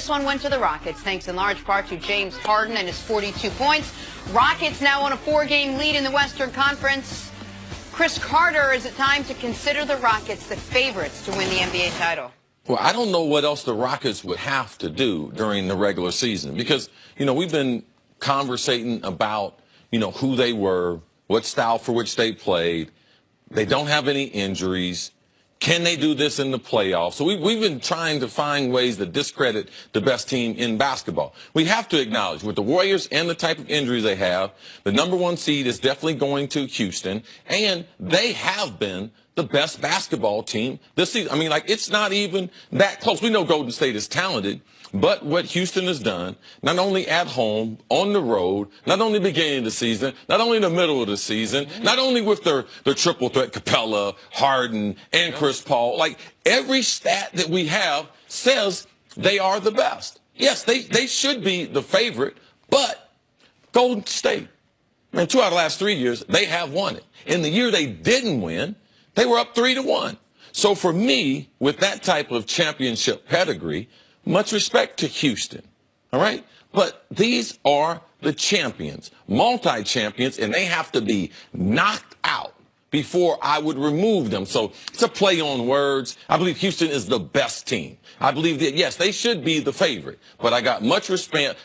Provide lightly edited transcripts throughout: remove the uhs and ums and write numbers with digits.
This one went to the Rockets, thanks in large part to James Harden and his 42 points. Rockets now on a 4-game lead in the Western Conference. Chris Carter, is it time to consider the Rockets the favorites to win the NBA title? Well, I don't know what else the Rockets would have to do during the regular season because, we've been conversating about, who they were, what style for which they played. They don't have any injuries. Can they do this in the playoffs? So we've been trying to find ways to discredit the best team in basketball. We have to acknowledge with the Warriors and the type of injuries they have, the #1 seed is definitely going to Houston, and they have been the best basketball team this season. I mean, it's not even that close. We know Golden State is talented, but what Houston has done, not only at home, on the road, not only beginning of the season, not only in the middle of the season, not only with their triple threat, Capella, Harden, and Chris Paul, every stat that we have says they are the best. Yes, they should be the favorite, but Golden State, man, 2 out of the last 3 years, they have won it. In the year they didn't win, they were up 3-1. So for me, with that type of championship pedigree, much respect to Houston, all right? But these are the champions, multi-champions, and they have to be knocked out before I would remove them. So it's a play on words. I believe Houston is the best team. I believe that, yes, they should be the favorite, but I got much respect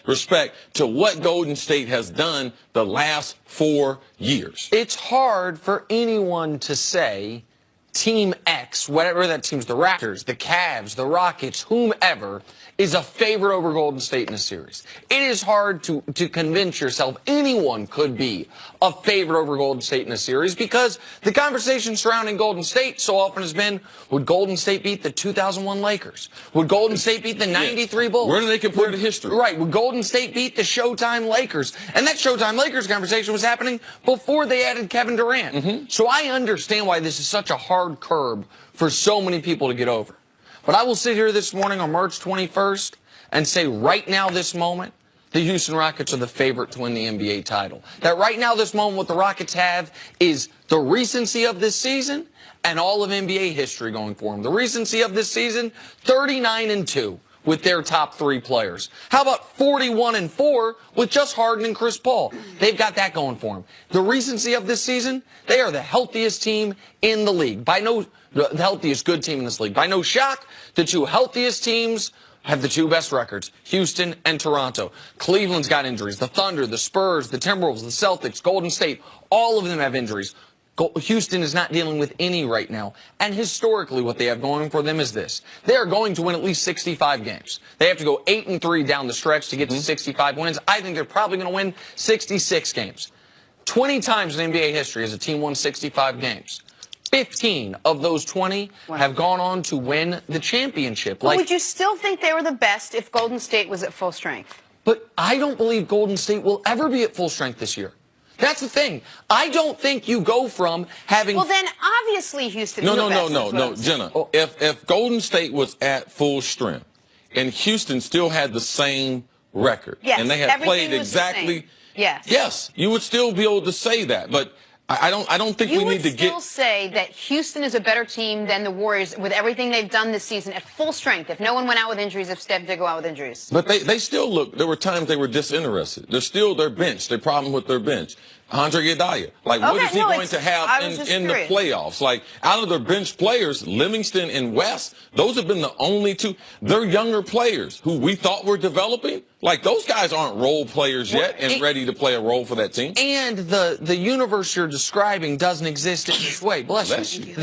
to what Golden State has done the last 4 years. It's hard for anyone to say Team X, whatever that team's, the Raptors, the Cavs, the Rockets, whomever, is a favorite over Golden State in a series. It is hard to convince yourself anyone could be a favorite over Golden State in a series because the conversation surrounding Golden State so often has been, would Golden State beat the 2001 Lakers? Would Golden State beat the 93 Bulls? Where do they compare to history? Right. Would Golden State beat the Showtime Lakers? And that Showtime Lakers conversation was happening before they added Kevin Durant. So I understand why this is such a hard curb for so many people to get over. But I will sit here this morning on March 21st and say right now, this moment, the Houston Rockets are the favorite to win the NBA title. That right now, this moment, what the Rockets have is the recency of this season and all of NBA history going for them. The recency of this season, 39-2 with their top 3 players. How about 41-4 with just Harden and Chris Paul? They've got that going for them. The recency of this season, they are the healthiest team in the league. The healthiest good team in this league. By no shock, the 2 healthiest teams have the 2 best records, Houston and Toronto. Cleveland's got injuries. The Thunder, the Spurs, the Timberwolves, the Celtics, Golden State, all of them have injuries. Houston is not dealing with any right now. And historically, what they have going for them is this. They are going to win at least 65 games. They have to go 8-3 down the stretch to get to 65 wins. I think they're probably going to win 66 games. 20 times in NBA history has a team won 65 games. 15 of those 20 have gone on to win the championship. But would you still think they were the best if Golden State was at full strength? But I don't believe Golden State will ever be at full strength this year. That's the thing. I don't think you go from having... Well, then, obviously, Houston is No, the best. Jenna. If Golden State was at full strength and Houston still had the same record and they had played exactly... Yes, you would still be able to say that, but... I don't think we need to get... You would still say that Houston is a better team than the Warriors with everything they've done this season at full strength, if no one went out with injuries, if Steph did go out with injuries. But they still look... There were times they were disinterested. They're still their bench. Their problem with their bench. Andre Iguodala. What is he going to have in the playoffs? Out of their bench players, Livingston and West, those have been the only 2. They're younger players who we thought were developing. Those guys aren't role players yet and ready to play a role for that team. And the universe you're describing doesn't exist in this way. Bless you.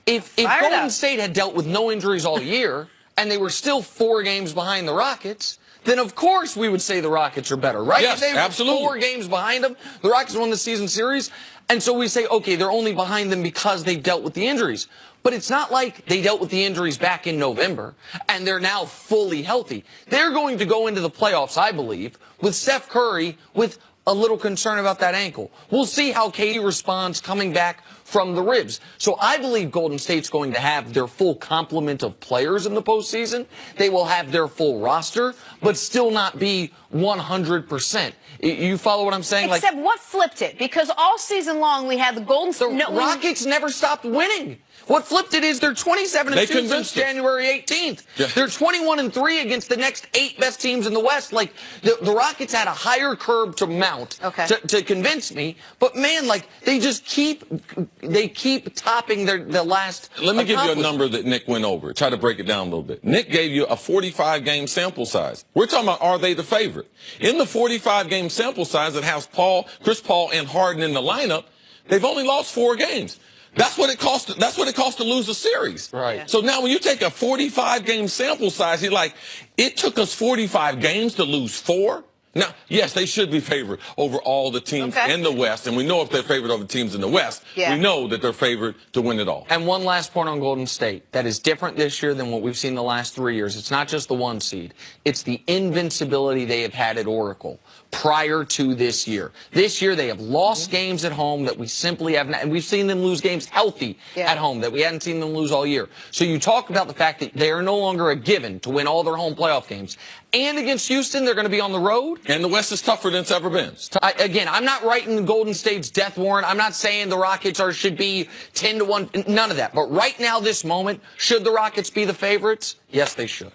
If Golden State had dealt with no injuries all year and they were still 4 games behind the Rockets, then of course we would say the Rockets are better, right? Yes, if they absolutely. were 4 games behind them, the Rockets won the season series, and so we say, okay, they're only behind them because they've dealt with the injuries. But it's not like they dealt with the injuries back in November, and they're now fully healthy. They're going to go into the playoffs, I believe, with Steph Curry with a little concern about that ankle. We'll see how KD responds coming back from the ribs. So I believe Golden State's going to have their full complement of players in the postseason. They will have their full roster, but still not be 100%. You follow what I'm saying? Except what flipped it? Because all season long we had the Golden State. The Rockets never stopped winning. What flipped it is they're 27-2 since January 18th. Yeah. They're 21-3 against the next 8 best teams in the West. Like the Rockets had a higher curve to mount to convince me. But man, like they keep topping the last. Let me give you a number that Nick went over. Try to break it down a little bit. Nick gave you a 45-game sample size. We're talking about, are they the favorite? In the 45-game sample size that has Chris Paul and Harden in the lineup, they've only lost 4 games. That's what it costs. That's what it costs to lose a series. Right. Yeah. So now when you take a 45-game sample size, you're like, it took us 45 games to lose 4. Now, yes, they should be favored over all the teams in the West, and we know if they're favored over teams in the West, we know that they're favored to win it all. And one last point on Golden State that is different this year than what we've seen the last 3 years. It's not just the 1 seed. It's the invincibility they have had at Oracle prior to this year. This year they have lost games at home that we simply have not, and we've seen them lose games healthy at home that we hadn't seen them lose all year. So you talk about the fact that they are no longer a given to win all their home playoff games. And against Houston, they're going to be on the road. And the West is tougher than it's ever been. Again, I'm not writing Golden State's death warrant. I'm not saying the Rockets should be 10-1. None of that. But right now, this moment, should the Rockets be the favorites? Yes, they should.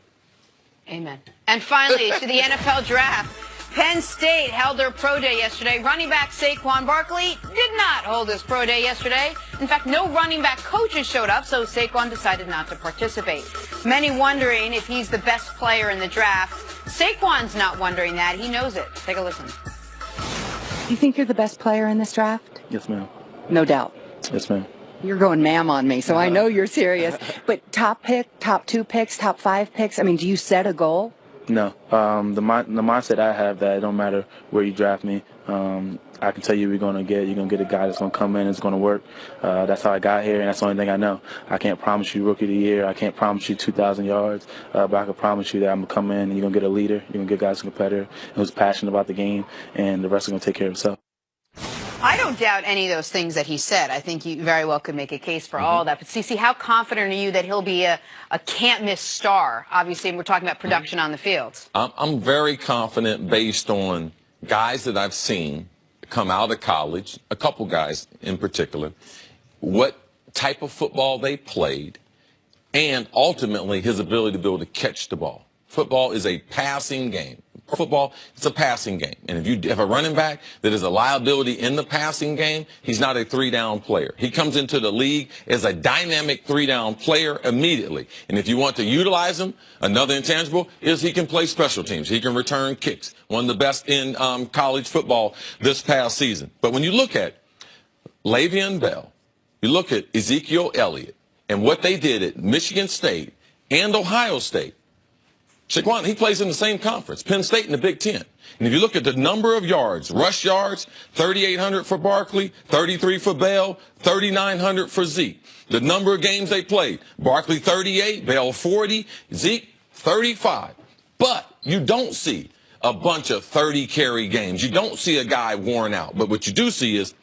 Amen. And finally, to the NFL draft. Penn State held their pro day yesterday. Running back Saquon Barkley did not hold his pro day yesterday. In fact, no running back coaches showed up, so Saquon decided not to participate. Many wondering if he's the best player in the draft. Saquon's not wondering that. He knows it. Take a listen. Do you think you're the best player in this draft? Yes, ma'am. No doubt. Yes, ma'am. You're going ma'am on me, so I know you're serious. But top pick, top 2 picks, top 5 picks, I mean, do you set a goal? No. The mindset I have that it don't matter where you draft me. I can tell you you're going to get a guy that's going to come in and it's going to work. That's how I got here, and that's the only thing I know. I can't promise you Rookie of the Year. I can't promise you 2,000 yards, but I can promise you that I'm going to come in and you're going to get a leader. You're going to get guys who's a competitor who's passionate about the game, and the rest are going to take care of itself. I don't doubt any of those things that he said. I think you very well could make a case for all of that. But CeCe, how confident are you that he'll be a can't-miss star? Obviously, we're talking about production on the field. I'm very confident based on guys that I've seen come out of college, a couple guys in particular, what type of football they played, and ultimately his ability to be able to catch the ball. Football is a passing game. Football, it's a passing game. And if you have a running back that is a liability in the passing game, he's not a 3-down player. He comes into the league as a dynamic 3-down player immediately. And if you want to utilize him, another intangible is he can play special teams. He can return kicks. One of the best in college football this past season. But when you look at Le'Veon Bell, you look at Ezekiel Elliott, and what they did at Michigan State and Ohio State, Saquon, he plays in the same conference, Penn State in the Big Ten. And if you look at the number of yards, rush yards, 3,800 for Barkley, 33 for Bell, 3,900 for Zeke. The number of games they played, Barkley 38, Bell 40, Zeke 35. But you don't see a bunch of 30-carry games. You don't see a guy worn out. But what you do see is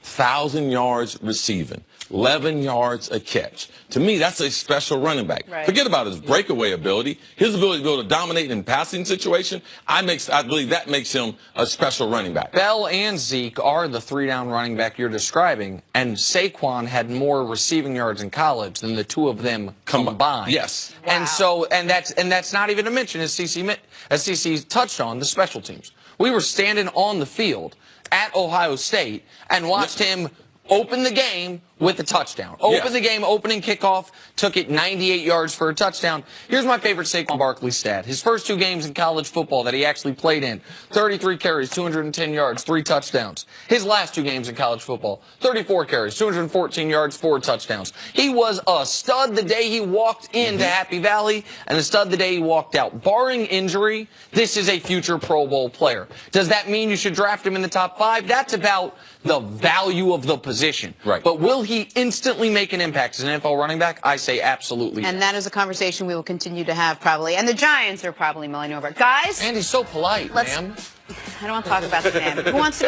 1,000 yards receiving, 11 yards a catch. To me, that's a special running back. Right. Forget about his breakaway ability. His ability to be able to dominate in passing situation, I believe that makes him a special running back. Bell and Zeke are the 3-down running back you're describing, and Saquon had more receiving yards in college than the two of them combined. Yes. Wow. And so, and that's not even to mention, as CeCe touched on, the special teams. We were standing on the field at Ohio State and watched him open the game with a touchdown. Open the game, opening kickoff, took it 98 yards for a touchdown. Here's my favorite Saquon Barkley stat. His first 2 games in college football that he actually played in, 33 carries, 210 yards, 3 touchdowns. His last 2 games in college football, 34 carries, 214 yards, 4 touchdowns. He was a stud the day he walked into Happy Valley and a stud the day he walked out. Barring injury, this is a future Pro Bowl player. Does that mean you should draft him in the top 5? That's about the value of the position. Right. But will he instantly make an impact as an NFL running back? I say absolutely. And that is a conversation we will continue to have probably. And the Giants are probably mulling over it. Guys? Andy's so polite, ma'am. I don't want to talk about the man. Who wants to go?